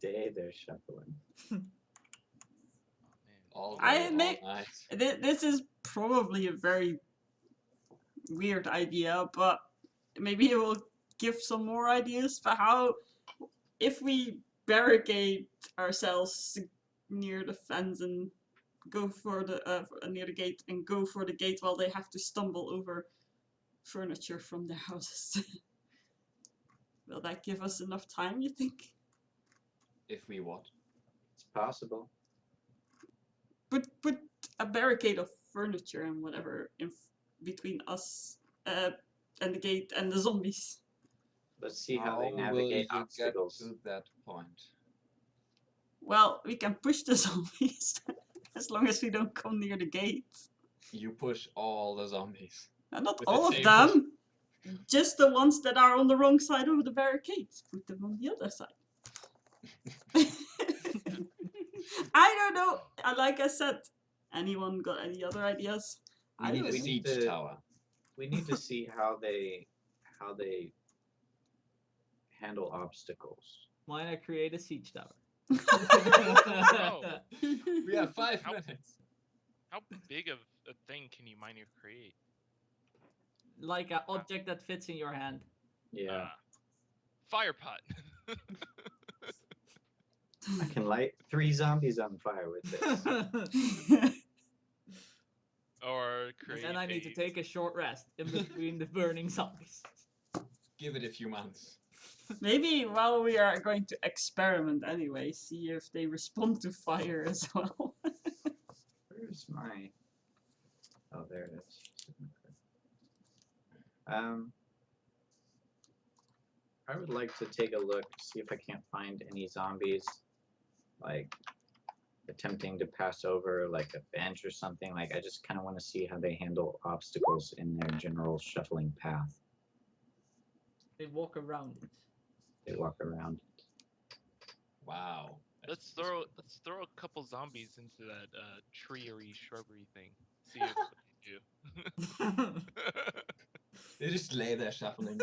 day they're shuffling. All day, I all make night. this is probably a very weird idea, but maybe it will give some more ideas for how, if we barricade ourselves near the fence and go for the near the gate and go for the gate while they have to stumble over furniture from their houses. Will that give us enough time, you think? If we what? It's possible. Put a barricade of furniture and whatever between us and the gate and the zombies. Let's see how they will navigate you obstacles. get to that point? Well, we can push the zombies as long as we don't come near the gate. You push all the zombies. Not With all the of same them. Just the ones that are on the wrong side of the barricade. Put them on the other side. I don't know. Like I said, anyone got any other ideas? We need a We need siege to- tower. We need to see how they handle obstacles. Why not create a siege tower? We have 5 How- minutes. How big of a thing can you miner create? Like an object that fits in your hand. Yeah, Fire pot. I can light 3 zombies on fire with this. Or And create. then I need to take a short rest in between the burning zombies. Give it a few months. Maybe while we are going to experiment anyway, see if they respond to fire as well. Where's my? Oh, there it is. I would like to take a look, see if I can't find any zombies, like attempting to pass over like a bench or something. Like I just kind of want to see how they handle obstacles in their general shuffling path. They walk around it. They walk around. Wow. Let's throw a couple zombies into that treery shrubbery thing. See if what they do. They just lay there shuffling.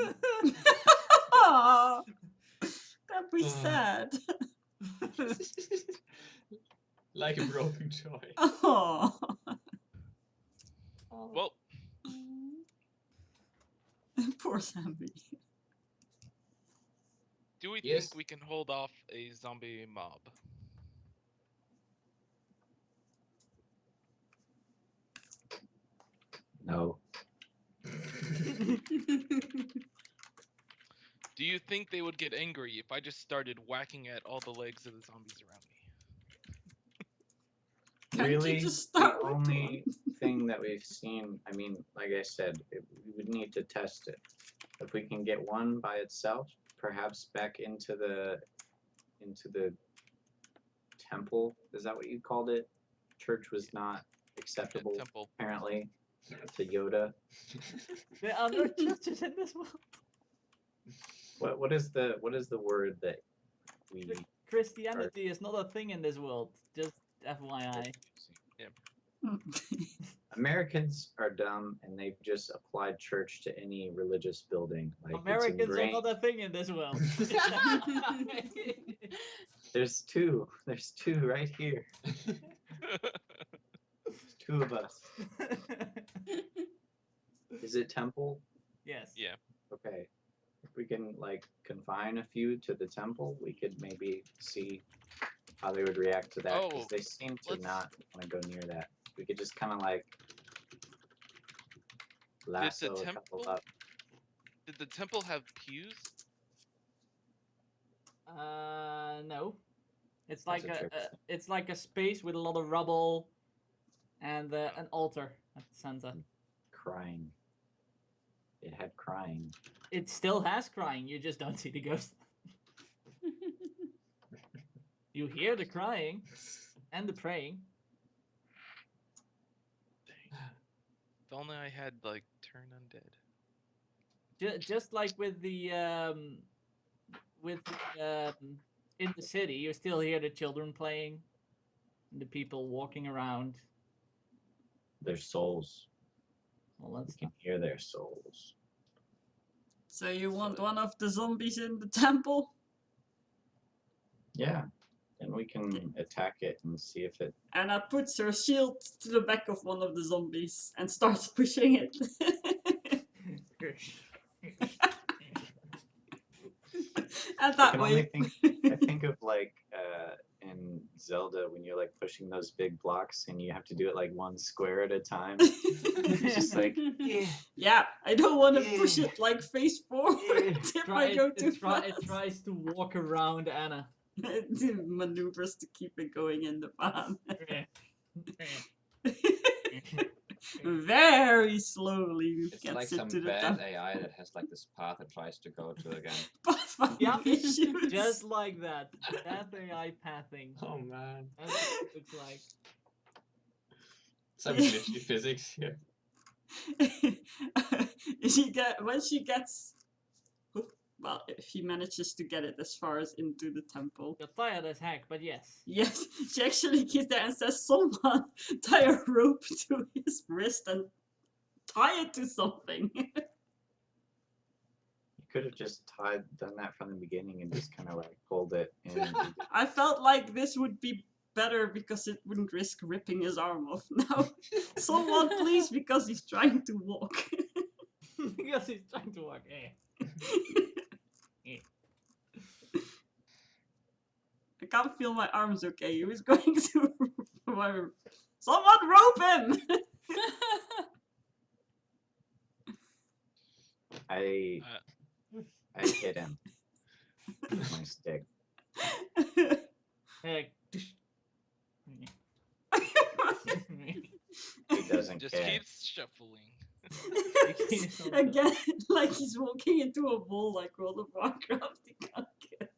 Aww, that'd be sad. Like a broken toy. Aww. Well, Poor zombie. do we Yes. think we can hold off a zombie mob? No. Do you think they would get angry if I just started whacking at all the legs of the zombies around me? Can't you Really, just start the with only thing that we've seen, I mean, like I said, we would need to test it. If we can get one by itself, perhaps back into the temple. Is that what you called it? Church was not acceptable, Temple. apparently, to Yoda. There are no churches in this world. What is the word that we Christianity is not a thing in this world. Just FYI. Americans are dumb and they've just applied church to any religious building. Like it's Americans are ingrained. not a thing in this world. There's two. There's two right here. There's 2 of us. Is it temple? Yes. Yeah. Okay. If we can like confine a few to the temple, we could maybe see how they would react to that. Because Oh, they seem to let's- not want to go near that. We could just kind of like lasso a couple temple- up. Did the temple have pews? No. It's That's like a church. it's like a space with a lot of rubble, and an altar at the center. Crying. It had crying. It still has crying. You just don't see the ghost. You hear the crying and the praying. If only I had like turn undead. Just like with the in the city, you still hear the children playing, and the people walking around. Their souls. Well, We that's can hear their souls. So you want one of the zombies in the temple? Yeah. And we can attack it and see if it. Anna puts her shield to the back of one of the zombies and starts pushing it. And I that can only way. think. I think of like in Zelda when you're like pushing those big blocks and you have to do it like one square at a time. It's just like Yeah, I don't want to push Yeah. it like face forward if I go too fast. It tries to walk around Anna. It maneuvers to keep it going in the van. Very slowly It's gets like it some to the bad top. AI that has like this path it tries to go to again. Yeah, Issues. just like that. That AI pathing. Oh man. That's what it looks like. Some glitchy physics here. When she gets, well, if she manages to get it as far as into the temple, You're tired as heck, but yes. yes, she actually gets there and says, "Someone tie a rope to his wrist and tie it to something." you could have just done that from the beginning and just kind of like pulled it in. I felt like this would be better because it wouldn't risk ripping his arm off. Now, someone please, because he's trying to walk. Because he's trying to walk. I can't feel my arms okay. He was going to. Someone rope him! I hit him with my stick. Heck. He doesn't Just care. keeps shuffling. Again, like he's walking into a wall like World of Warcraft. He can't get.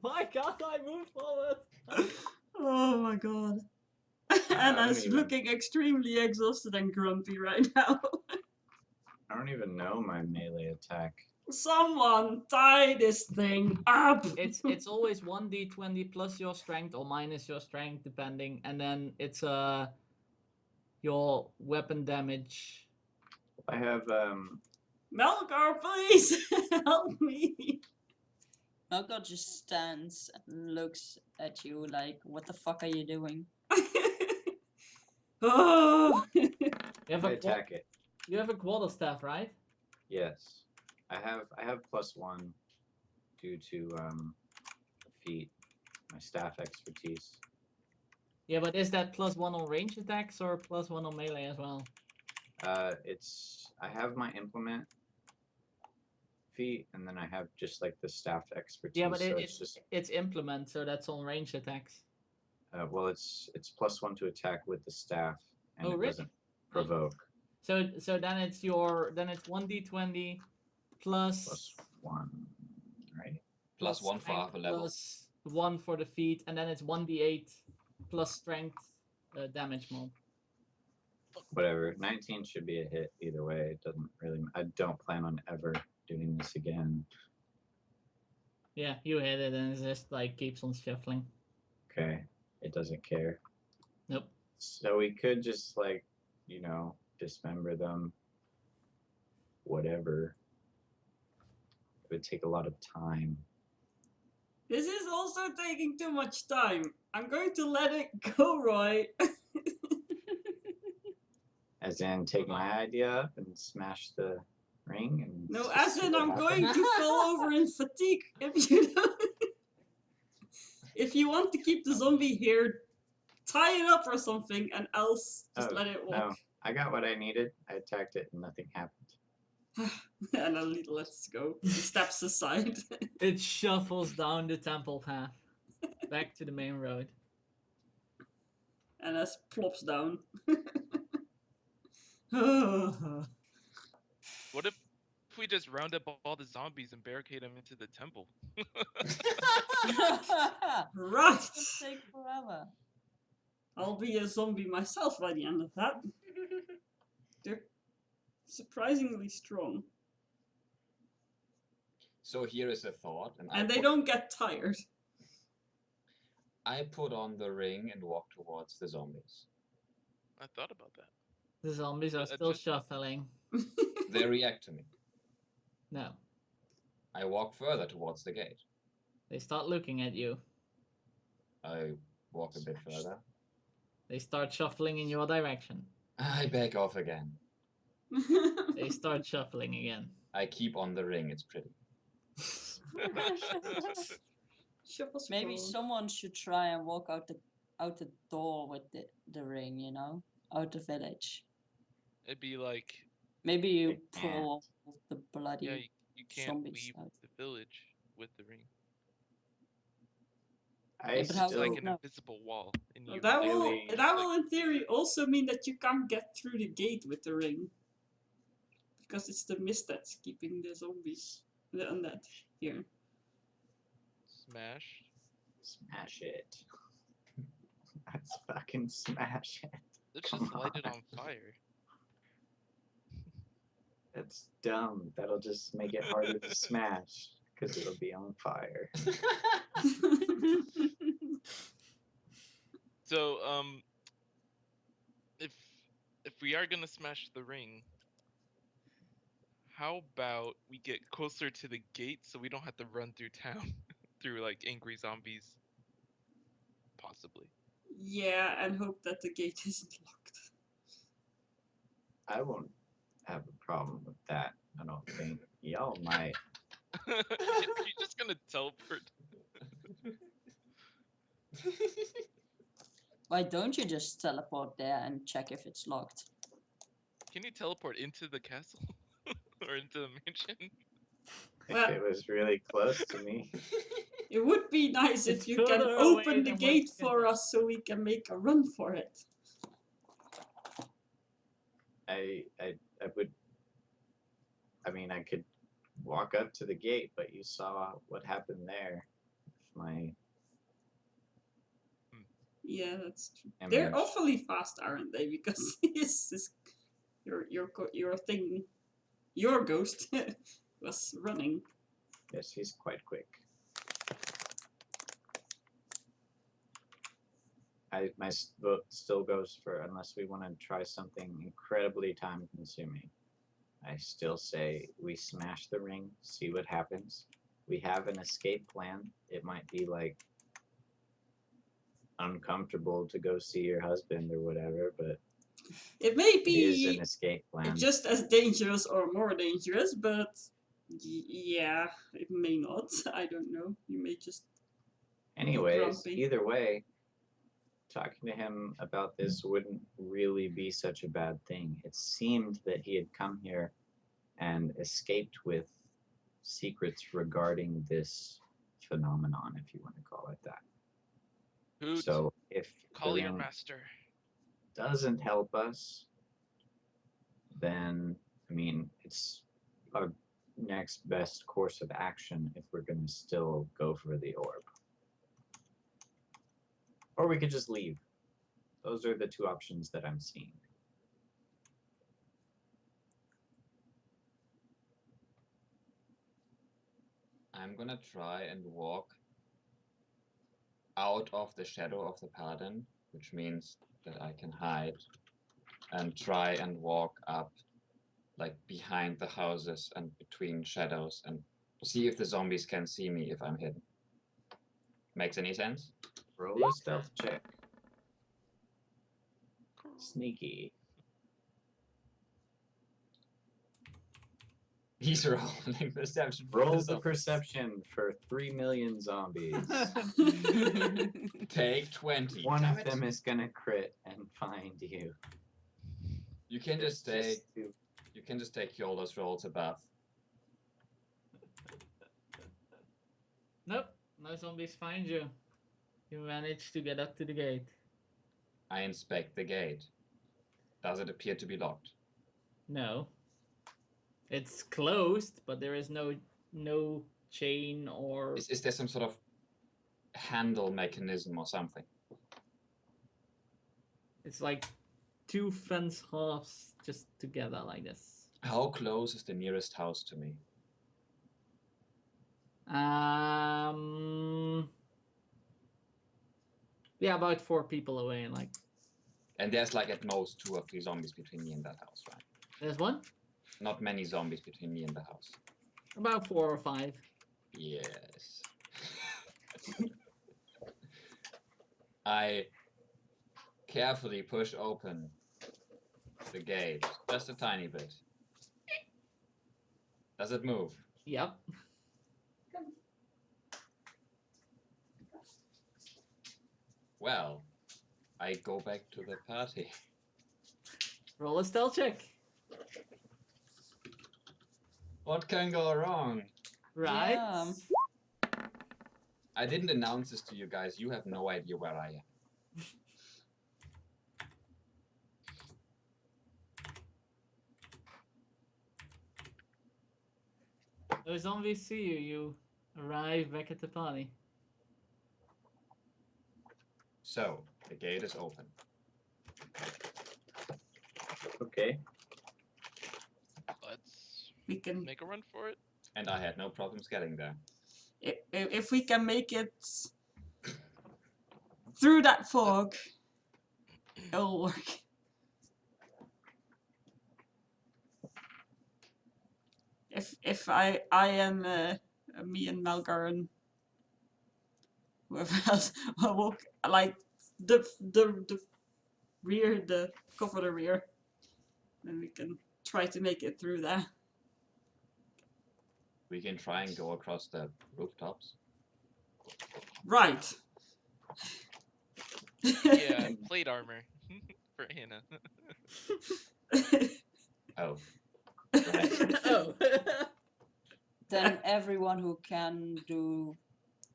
Why can't I move forward? Oh my god. don't Anna's even- looking extremely exhausted and grumpy right now. I don't even know my melee attack. Someone tie this thing up! It's always 1d20 plus your strength or minus your strength depending, and then it's your weapon damage. I have Melkor, please help me! Melkor just stands and looks at you like, what the fuck are you doing? Oh! You have I a attack it. you have a quarterstaff, right? Yes. I have +1 due to feat, my staff expertise. Yeah, but is that +1 on range attacks or +1 on melee as well? I have my implement feat, and then I have just like the staff expertise. Yeah, but so it's just it's implement, so that's on range attacks. well, it's +1 to attack with the staff, and Oh, it really? doesn't provoke. So then it's 1d20 plus +1, right? Plus one for strength half a level. plus 1 for the feet, and then it's 1d8 plus strength damage mod. Whatever. 19 should be a hit either way. It doesn't really. I don't plan on ever doing this again. Yeah, you hit it and it just like keeps on shuffling. Okay. It doesn't care. Nope. So we could just like, dismember them. Whatever. It would take a lot of time. This is also taking too much time. I'm going to let it go, Roy. As in, take my idea up and smash the ring and. No, just as see in what I'm happens? going to fall over in fatigue if you don't. If you want to keep the zombie here, tie it up or something, and else just Oh, let it no. walk. I got what I needed. I attacked it and nothing happened. And then he lets go. He steps aside. It shuffles down the temple path back to the main road. And as plops down. What if we just round up all the zombies and barricade them into the temple? Right! It's gonna take forever. I'll be a zombie myself by the end of that. They're surprisingly strong. So here is a thought, And they don't get tired. I put on the ring and walk towards the zombies. I thought about that. The zombies are But still just- shuffling. They react to me. No. I walk further towards the gate. They start looking at you. I walk a bit further. They start shuffling in your direction. I back off again. They start shuffling again. I keep on the ring. It's pretty. Shuffle Maybe scroll. someone should try and walk out the door with the ring, you know, out the village. It'd be like, Maybe you They can't. pull the bloody. yeah, you can't zombies leave out. the village with the ring. I Yeah, but how It's like still, an no. invisible wall, and Well, you that will really- that will in theory also mean that you can't get through the gate with the ring. Because it's the mist that's keeping the zombies, the undead here. smash. smash it. Let's fucking smash it. Let's Come just light it on. on fire. That's dumb. That'll just make it harder to smash because it'll be on fire. So, if we are gonna smash the ring, how about we get closer to the gate so we don't have to run through town through like angry zombies? Possibly. Yeah, and hope that the gate isn't locked. I won't have a problem with that. I don't think y'all might. You're just gonna teleport. Why don't you just teleport there and check if it's locked? Can you teleport into the castle or into the mansion? If Well- it was really close to me. It would be nice It's if you can further away open the than gate once you get for there. us so we can make a run for it. I would. I mean, I could walk up to the gate, but you saw what happened there. My Yeah, that's true. image. They're awfully fast, aren't they? Because your thing, your ghost was running. Yes, he's quite quick. My vote still goes for unless we want to try something incredibly time consuming. I still say we smash the ring, see what happens. We have an escape plan. It might be like uncomfortable to go see your husband or whatever, but It may it is be an escape plan. just as dangerous or more dangerous, but yeah, it may not. I don't know. You may just. Anyways, grumpy. either way, talking to him about this wouldn't really be such a bad thing. It seemed that he had come here and escaped with secrets regarding this phenomenon, if you want to call it that. Hoot, So if call the your ring master. doesn't help us, then, I mean, it's our next best course of action if we're going to still go for the orb. Or we could just leave. Those are the two options that I'm seeing. I'm gonna try and walk out of the shadow of the paladin, which means that I can hide, and try and walk up like behind the houses and between shadows and see if the zombies can see me if I'm hidden. Makes any sense? Roll a stealth check. Sneaky. He's rolling perception. for Roll the zombies. perception for 3 million zombies. Take 20. One Damn of it. them is gonna crit and find you. You can It's just take just too- you can just take Kjolda's rolls above. Nope, no zombies find you. You manage to get up to the gate. I inspect the gate. Does it appear to be locked? No. It's closed, but there is no chain or Is there some sort of handle mechanism or something? it's like two fence halves just together like this. How close is the nearest house to me? Yeah, about 4 people away, like And there's like at most 2 or 3 zombies between me and that house, right? there's one. Not many zombies between me and the house. About 4 or 5. Yes. I carefully push open the gate, just a tiny bit. Does it move? Yep. Well, I go back to the party. Roll a stealth check. What can go wrong? Right? Yeah. I didn't announce this to you guys. You have no idea where I am. Those zombies see you. You arrive back at the party. So, the gate is open. Okay. Let's We can, make a run for it. And I had no problems getting there. if we can make it through that fog, it'll work. If I and me and Melgar and whoever else will walk like the rear, the cover the rear, then we can try to make it through there. We can try and go across the rooftops. Right. Yeah, plate armor for Hannah. Oh. Right. Oh. Then everyone who can do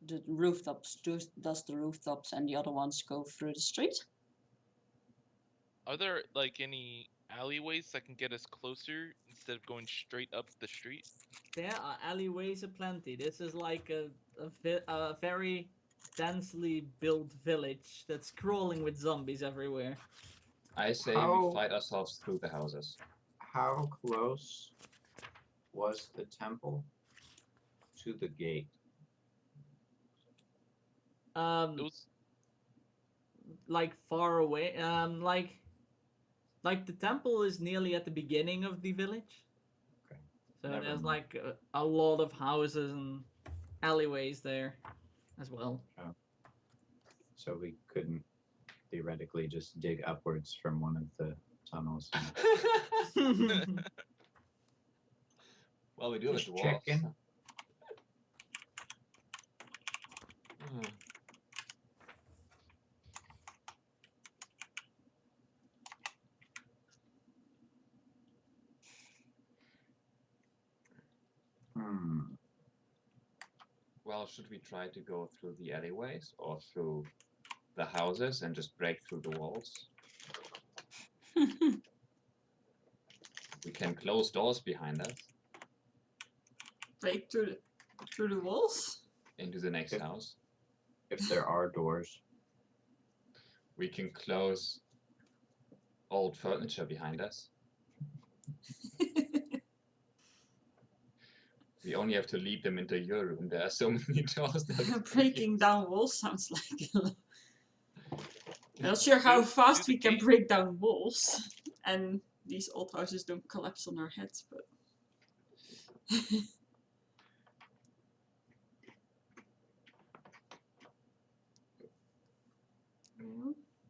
the rooftops does the rooftops, and the other ones go through the street. Are there like any alleyways that can get us closer instead of going straight up the street? There are alleyways aplenty. This is like a very densely built village that's crawling with zombies everywhere. I say How- we fight ourselves through the houses. How close was the temple to the gate? It Um, was like far away. Like the temple is nearly at the beginning of the village. Okay. So Never there's mind. like a lot of houses and alleyways there as well. So we couldn't theoretically just dig upwards from one of the tunnels. Well, we do have a Just dwarf. checking. so- Hmm. Hmm. Well, should we try to go through the alleyways or through the houses and just break through the walls? We can close doors behind us Break through the walls. into the next If- house. If there are doors. We can close old furniture behind us. We only have to lead them into your room. There are so many doors. that we can Breaking use. down walls sounds like. Not sure how Do fast the we can gate. break down walls, and these old houses don't collapse on our heads, but.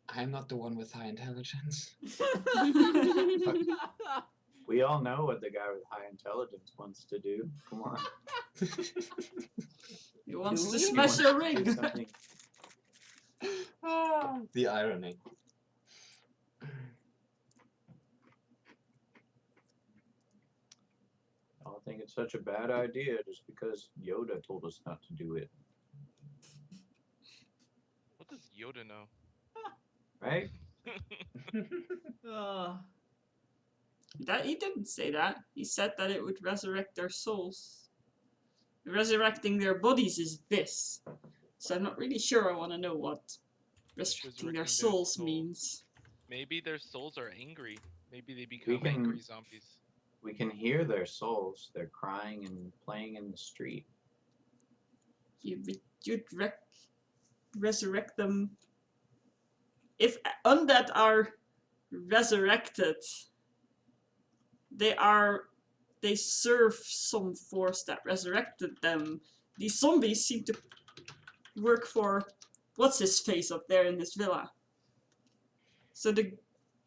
I'm not the one with high intelligence. We all know what the guy with high intelligence wants to do. Come on. He wants Do to we? He smash wants a to ring. do something. The irony. I don't think it's such a bad idea just because Yoda told us not to do it, what does Yoda know? right? That he didn't say that. He said that it would resurrect their souls. Resurrecting their bodies is this. So I'm not really sure I want to know what resurrecting their souls means. Maybe their souls are angry. Maybe they become can- angry zombies. We can hear their souls. They're crying and playing in the street. You'd resurrect them. If undead are resurrected, they are they serve some force that resurrected them. These zombies seem to work for what's his face up there in this villa. So the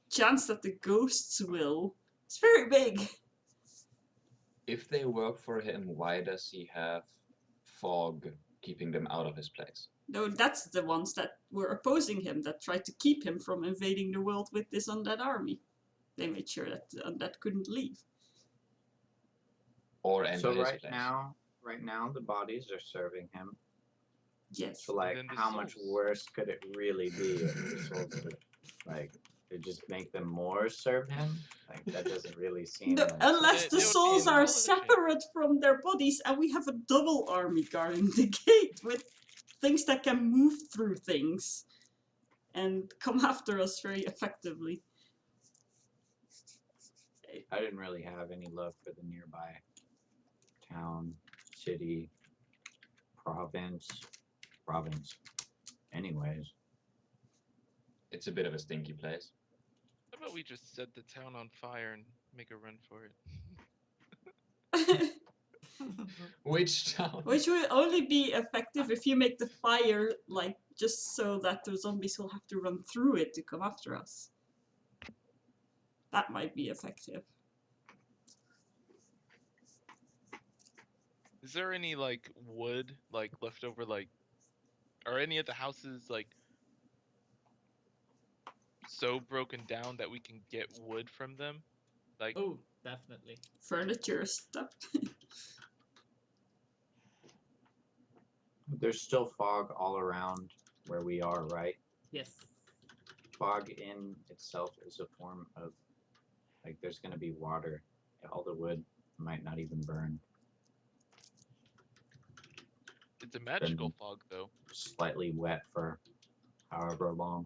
chance that the ghosts will is very big. If they work for him, why does he have fog keeping them out of his place? No, that's the ones that were opposing him, that tried to keep him from invading the world with this undead army. They made sure that the undead couldn't leave. Or enter So his right place? now the bodies are serving him. Yes. So like, then the how much souls. worse could it really be if the souls could, like, they just make them more serve him? Like, that doesn't really seem No, like unless the They would be souls are intelligent. separate from their bodies and we have a double army guarding the gate with things that can move through things and come after us very effectively. I didn't really have any love for the nearby town, city, province. Anyways, It's a bit of a stinky place. How about we just set the town on fire and make a run for it? Which town? Which will only be effective if you make the fire, like, just so that the zombies will have to run through it to come after us. That might be effective. Is there any like wood like left over like are any of the houses like so broken down that we can get wood from them? Like Oh, definitely. Furniture stuff. there's still fog all around where we are, right? Yes. Fog in itself is a form of, like, there's gonna be water. All the wood might not even burn. it's a magical fog though. Slightly wet for however long.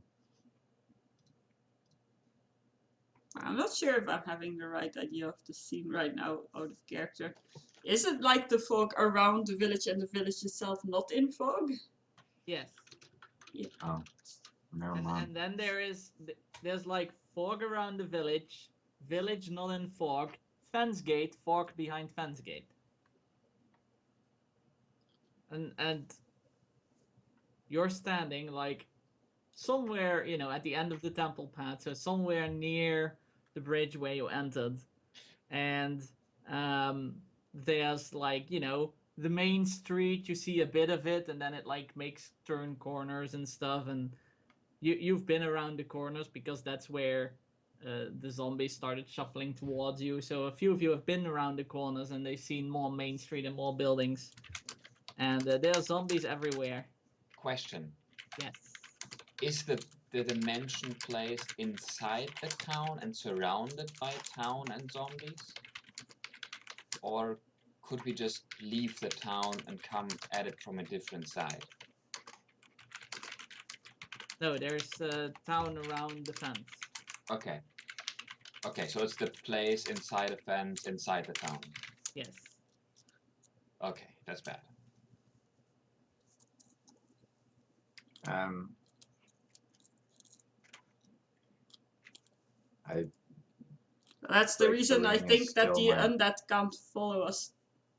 I'm not sure if I'm having the right idea of the scene right now out of character. Is it like the fog around the village and the village itself not in fog? Yes. Oh, never And mind. then there's like fog around the village, village not in fog, fence gate, fog behind fence gate. And you're standing like somewhere, you know, at the end of the temple path, so somewhere near the bridge where you entered. And there's like, you know, the main street, you see a bit of it, and then it like makes turn corners and stuff, and you've been around the corners because that's where the zombies started shuffling towards you. So a few of you have been around the corners and they've seen more main street and more buildings, and there are zombies everywhere. Question. Yes. Is the dimension placed inside the town and surrounded by town and zombies? Or could we just leave the town and come at it from a different side? No, there's a town around the fence. Okay. Okay, so it's the place inside a fence inside the town. Yes. Okay, that's bad. That's the Like, reason I filling is think that still the my- undead can't follow us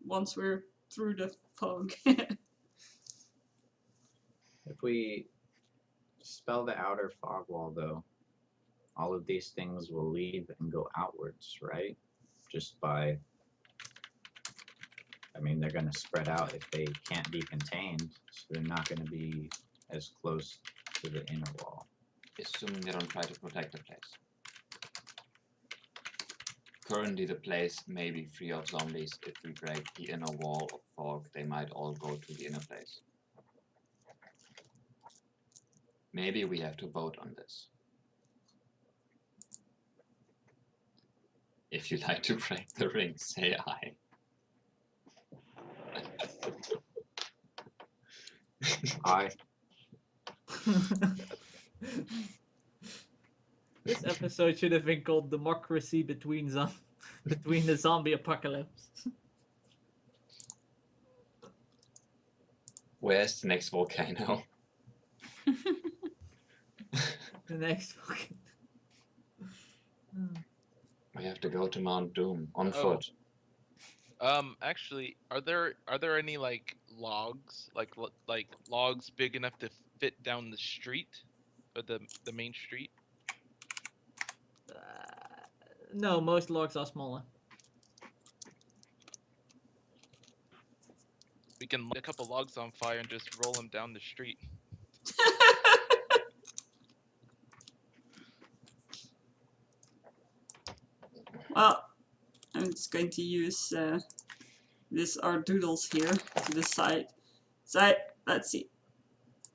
once we're through the fog. If we spell the outer fog wall, though, all of these things will leave and go outwards, right? Just by, I mean, they're going to spread out if they can't be contained, so they're not going to be as close to the inner wall. Assuming they don't try to protect the place. Currently, the place may be free of zombies. If we break the inner wall of fog, they might all go to the inner place. Maybe we have to vote on this. If you'd like to break the ring, say aye. I This episode should have been called "Democracy Between Between the Zombie Apocalypse." Where's the next volcano? The next fucking. We have to go to Mount Doom on Oh. foot. Actually, are there any like logs, like logs big enough to fit down the street, or the main street? No, most logs are smaller. We can light a couple logs on fire and just roll them down the street. Well, I'm just going to use this our doodles here to the side. So let's see.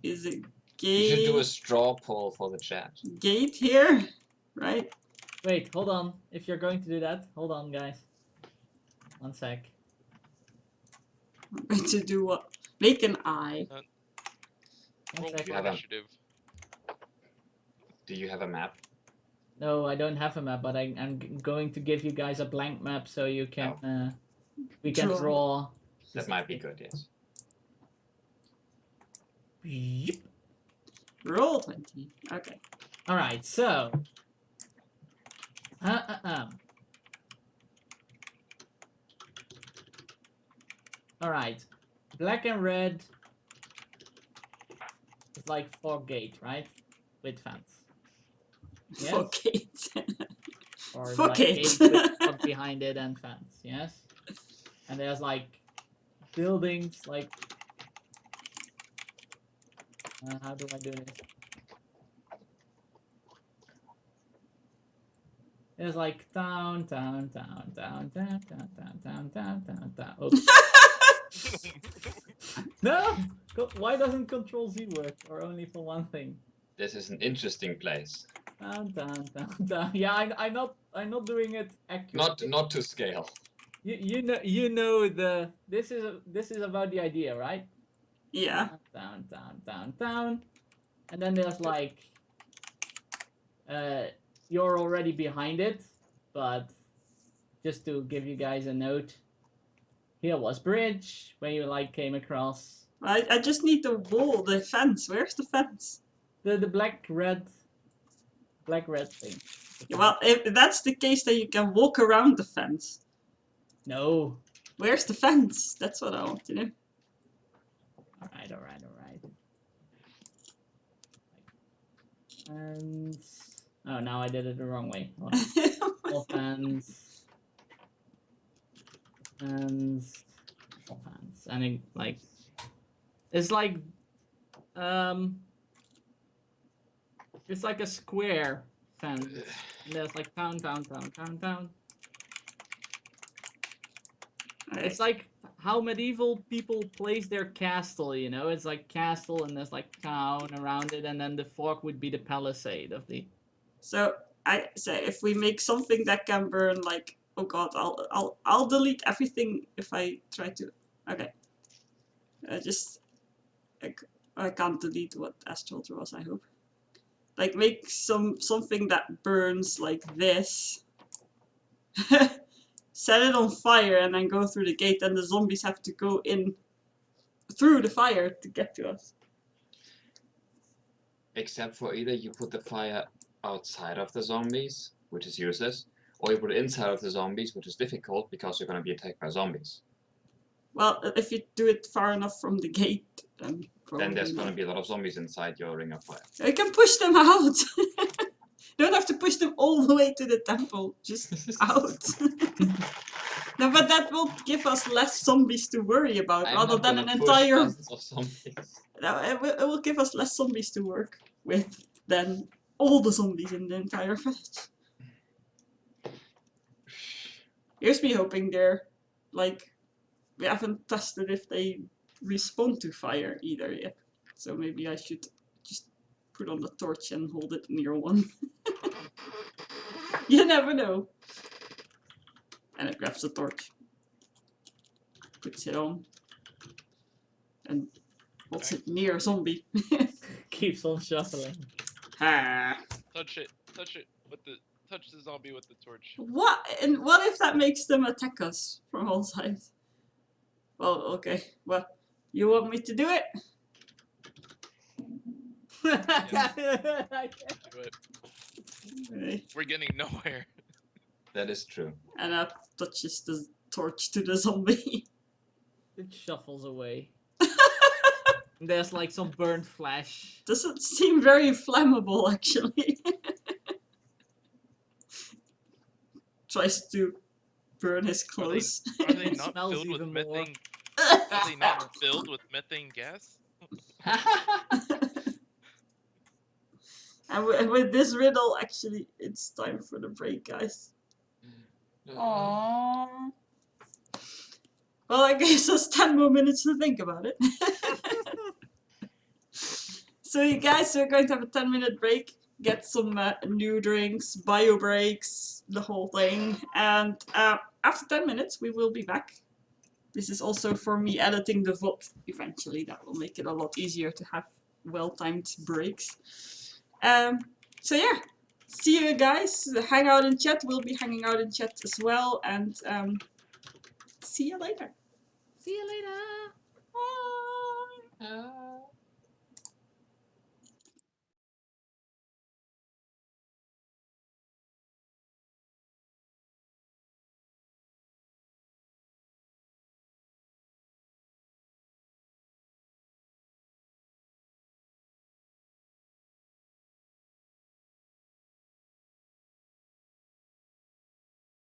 Is it You should do a gate straw poll for the chat. gate here? Right? Wait, hold on. If you're going to do that, hold on, guys. 1 sec. I'm going to do what? Make an eye. One Roll sec. for Have a- initiative. Do you have a map? No, I don't have a map, but I'm going to give you guys a blank map so you can we can Draw. draw. That might be good, yes. Yep. Roll 20. Okay. All right, so. All right, black and red is like fog gate, right? With fence. Yes? Fuck it. Or Fuck like it. gate with fog behind it and fence. Yes. And there's like buildings like. How do I do this? There's like town. Oops. No! Why doesn't Control Z work? Or only for one thing? This is an interesting place. Town. Yeah, I'm not doing it accurately. Not to scale. You know this is about the idea, right? Yeah. Down. And then there's like you're already behind it, but just to give you guys a note, here was bridge where you like came across I just need the wall, the fence. Where's the fence? the black red thing. Yeah, well, if that's the case, then you can walk around the fence. No. Where's the fence? That's what I want to know. All right. And oh, now I did it the wrong way. Hold on. All fans. And all fans. And it, like it's like it's like a square fence. And there's like town. It's like how medieval people place their castle, you know? It's like castle and there's like town around it, and then the fork would be the palisade of the. So I say if we make something that can burn, like, oh god, I'll delete everything if I try to. Okay. I can't delete what Astral was. I hope. Like make something that burns like this. Set it on fire and then go through the gate, and the zombies have to go in through the fire to get to us. Except for either you put the fire outside of the zombies, which is useless, or you put it inside of the zombies, which is difficult because you're going to be attacked by zombies. Well, if you do it far enough from the gate, then probably Then there's going to not. be a lot of zombies inside your ring of fire. So you can push them out. Don't have to push them all the way to the temple, just out. No, but that will give us less zombies to worry about, I'm rather not than gonna an push entire. tons of zombies. No, it will give us less zombies to work with than all the zombies in the entire village. Here's me hoping they're like, we haven't tested if they respond to fire either yet. So maybe I should just put on the torch and hold it near one. You never know. And it grabs the torch. Puts it on. And holds it near a zombie. Keeps on shuffling. Ah. Touch it with the touch the zombie with the torch. What? And what if that makes them attack us from all sides? Well, okay. Well, you want me to do it? Do it. Okay. We're getting nowhere. That is true. And that touches the torch to the zombie. It shuffles away. There's like some burnt flesh. Doesn't seem very flammable, actually. Tries to burn his clothes. Are they It not smells filled with even more. methane? Are they not filled with methane gas? And with this riddle, actually, it's time for the break, guys. Aww. Well, I guess us 10 more minutes to think about it. So you guys are going to have a 10-minute break, get some new drinks, bio breaks, the whole thing. And after 10 minutes, we will be back. This is also for me editing the VOD eventually. That will make it a lot easier to have well-timed breaks. So yeah, see you guys. Hang out in chat. We'll be hanging out in chat as well. And see you later. See you later. Bye.